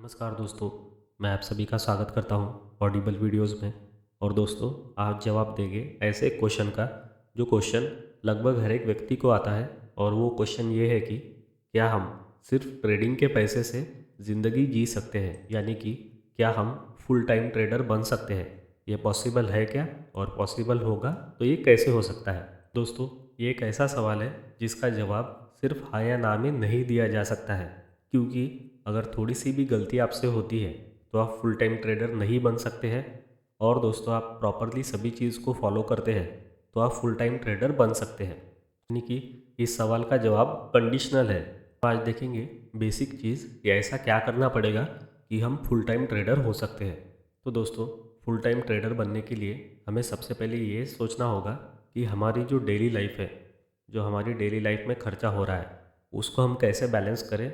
नमस्कार दोस्तों, मैं आप सभी का स्वागत करता हूं ऑडिबल वीडियोस में। और दोस्तों, आज जवाब देंगे ऐसे क्वेश्चन का जो क्वेश्चन लगभग हर एक व्यक्ति को आता है। और वो क्वेश्चन ये है कि क्या हम सिर्फ ट्रेडिंग के पैसे से ज़िंदगी जी सकते हैं, यानी कि क्या हम फुल टाइम ट्रेडर बन सकते हैं। ये पॉसिबल है क्या, और पॉसिबल होगा तो ये कैसे हो सकता है। दोस्तों, ये एक ऐसा सवाल है जिसका जवाब सिर्फ हाँ या ना में नहीं दिया जा सकता है, क्योंकि अगर थोड़ी सी भी गलती आपसे होती है तो आप फुल टाइम ट्रेडर नहीं बन सकते हैं। और दोस्तों, आप प्रॉपरली सभी चीज़ को फॉलो करते हैं तो आप फुल टाइम ट्रेडर बन सकते हैं। यानी कि इस सवाल का जवाब कंडीशनल है। तो आज देखेंगे बेसिक चीज़ कि ऐसा क्या करना पड़ेगा कि हम फुल टाइम ट्रेडर हो सकते हैं। तो दोस्तों, फुल टाइम ट्रेडर बनने के लिए हमें सबसे पहले ये सोचना होगा कि हमारी जो डेली लाइफ है, जो हमारी डेली लाइफ में खर्चा हो रहा है, उसको हम कैसे बैलेंस करें।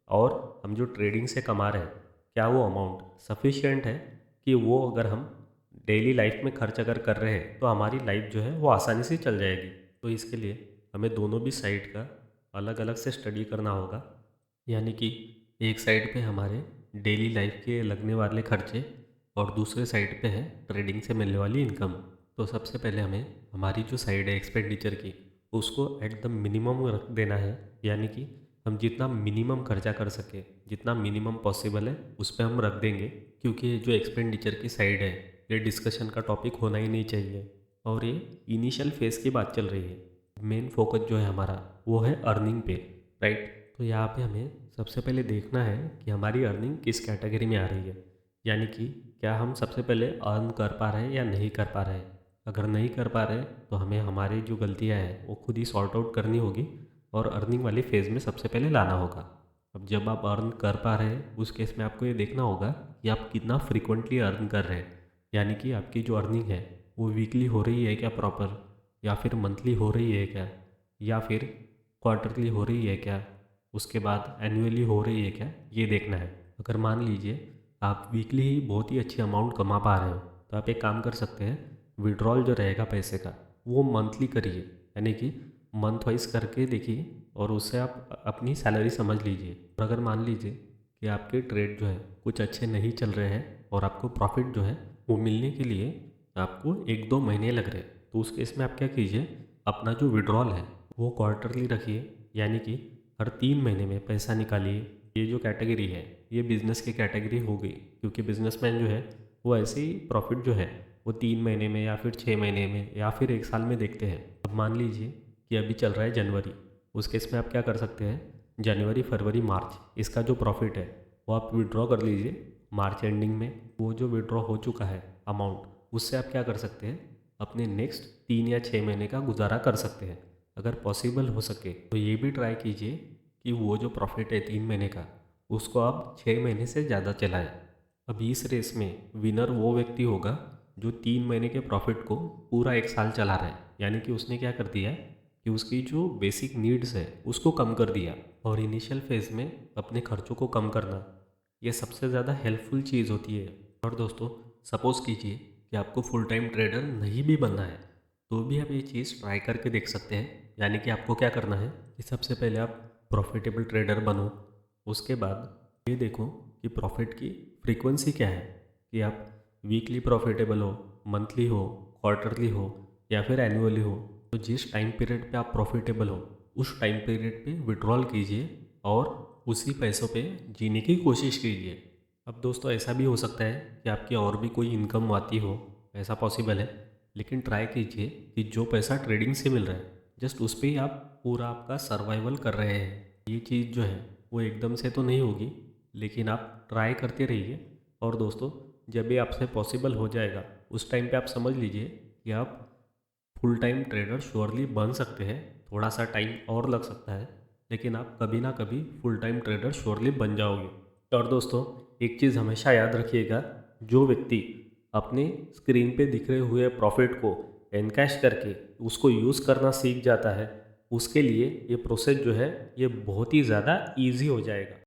और हम जो ट्रेडिंग से कमा रहे हैं, क्या वो अमाउंट सफिशिएंट है कि वो अगर हम डेली लाइफ में खर्च अगर कर रहे हैं तो हमारी लाइफ जो है वो आसानी से चल जाएगी। तो इसके लिए हमें दोनों भी साइड का अलग अलग से स्टडी करना होगा। यानी कि एक साइड पे हमारे डेली लाइफ के लगने वाले खर्चे और दूसरे साइड पे है ट्रेडिंग से मिलने वाली इनकम। तो सबसे पहले हमें हमारी जो साइड है एक्सपेंडिचर की, उसको एट द मिनिमम रख देना है। यानी कि हम जितना मिनिमम खर्चा कर सके, जितना मिनिमम पॉसिबल है उस पर हम रख देंगे, क्योंकि ये जो एक्सपेंडिचर की साइड है ये डिस्कशन का टॉपिक होना ही नहीं चाहिए। और ये इनिशियल फेज़ की बात चल रही है। मेन फोकस जो है हमारा वो है अर्निंग पे, राइट। तो यहाँ पे हमें सबसे पहले देखना है कि हमारी अर्निंग किस कैटेगरी में आ रही है। यानी कि क्या हम सबसे पहले अर्न कर पा रहे हैं या नहीं कर पा रहे हैं। अगर नहीं कर पा रहे तो हमें हमारी जो गलतियाँ हैं वो खुद ही सॉर्ट आउट करनी होगी और अर्निंग वाली फेज़ में सबसे पहले लाना होगा। अब जब आप अर्न कर पा रहे हैं उस केस में आपको ये देखना होगा कि आप कितना फ्रिक्वेंटली अर्न कर रहे हैं। यानी कि आपकी जो अर्निंग है वो वीकली हो रही है क्या प्रॉपर, या फिर मंथली हो रही है क्या, या फिर क्वार्टरली हो रही है क्या, उसके बाद एनुअली हो रही है क्या, ये देखना है। अगर मान लीजिए आप वीकली ही बहुत ही अच्छी अमाउंट कमा पा रहे हो तो आप एक काम कर सकते हैं, विड्रॉल जो रहेगा पैसे का वो मंथली करिए। यानी कि मंथ वाइज करके देखिए और उससे आप अपनी सैलरी समझ लीजिए। और अगर मान लीजिए कि आपके ट्रेड जो है कुछ अच्छे नहीं चल रहे हैं और आपको प्रॉफिट जो है वो मिलने के लिए आपको 1-2 महीने लग रहे हैं, तो उस केस में आप क्या कीजिए, अपना जो विड्रॉल है वो क्वार्टरली रखिए। यानी कि हर 3 महीने में पैसा निकालिए। ये जो कैटेगरी है ये बिज़नेस की कैटेगरी हो गई, क्योंकि बिजनेसमैन जो है वो ऐसे ही प्रॉफिट जो है वो 3 महीने में या फिर 6 महीने में या फिर 1 साल में देखते हैं। अब मान लीजिए कि अभी चल रहा है जनवरी, उस केस में आप क्या कर सकते हैं, जनवरी फरवरी मार्च इसका जो प्रॉफिट है वो आप विड्रॉ कर लीजिए मार्च एंडिंग में। वो जो विड्रॉ हो चुका है अमाउंट, उससे आप क्या कर सकते हैं, अपने नेक्स्ट 3 या 6 महीने का गुजारा कर सकते हैं। अगर पॉसिबल हो सके तो ये भी ट्राई कीजिए कि वो जो प्रॉफिट है 3 महीने का उसको आप 6 महीने से ज़्यादा चलाएं। अब इस रेस में विनर वो व्यक्ति होगा जो 3 महीने के प्रॉफिट को पूरा 1 साल चला रहा है। यानी कि उसने क्या कर दिया है कि उसकी जो बेसिक नीड्स है उसको कम कर दिया। और इनिशियल फेज़ में अपने खर्चों को कम करना ये सबसे ज़्यादा हेल्पफुल चीज़ होती है। और दोस्तों, सपोज़ कीजिए कि आपको फुल टाइम ट्रेडर नहीं भी बनना है तो भी आप ये चीज़ ट्राई करके देख सकते हैं। यानी कि आपको क्या करना है कि सबसे पहले आप प्रॉफिटेबल ट्रेडर बनो। उसके बाद ये देखो कि प्रॉफिट की फ्रीक्वेंसी क्या है, कि आप वीकली प्रॉफिटेबल हो, मंथली हो, क्वार्टरली हो या फिर एनुअली हो। तो जिस टाइम पीरियड पे आप प्रॉफिटेबल हो उस टाइम पीरियड पे विड्रॉल कीजिए और उसी पैसों पे जीने की कोशिश कीजिए। अब दोस्तों, ऐसा भी हो सकता है कि आपकी और भी कोई इनकम आती हो, ऐसा पॉसिबल है। लेकिन ट्राई कीजिए कि जो पैसा ट्रेडिंग से मिल रहा है जस्ट उस पर ही आप पूरा आपका सर्वाइवल कर रहे हैं। ये चीज़ जो है वो एकदम से तो नहीं होगी, लेकिन आप ट्राई करते रहिए। और दोस्तों, जब भी आपसे पॉसिबल हो जाएगा उस टाइम पे आप समझ लीजिए कि आप फुल टाइम ट्रेडर श्योरली बन सकते हैं। थोड़ा सा टाइम और लग सकता है, लेकिन आप कभी ना कभी फुल टाइम ट्रेडर श्योरली बन जाओगे। और दोस्तों, एक चीज़ हमेशा याद रखिएगा, जो व्यक्ति अपने स्क्रीन पे दिख रहे हुए प्रॉफिट को एनकैश करके उसको यूज़ करना सीख जाता है, उसके लिए ये प्रोसेस जो है ये बहुत ही ज़्यादा ईजी हो जाएगा।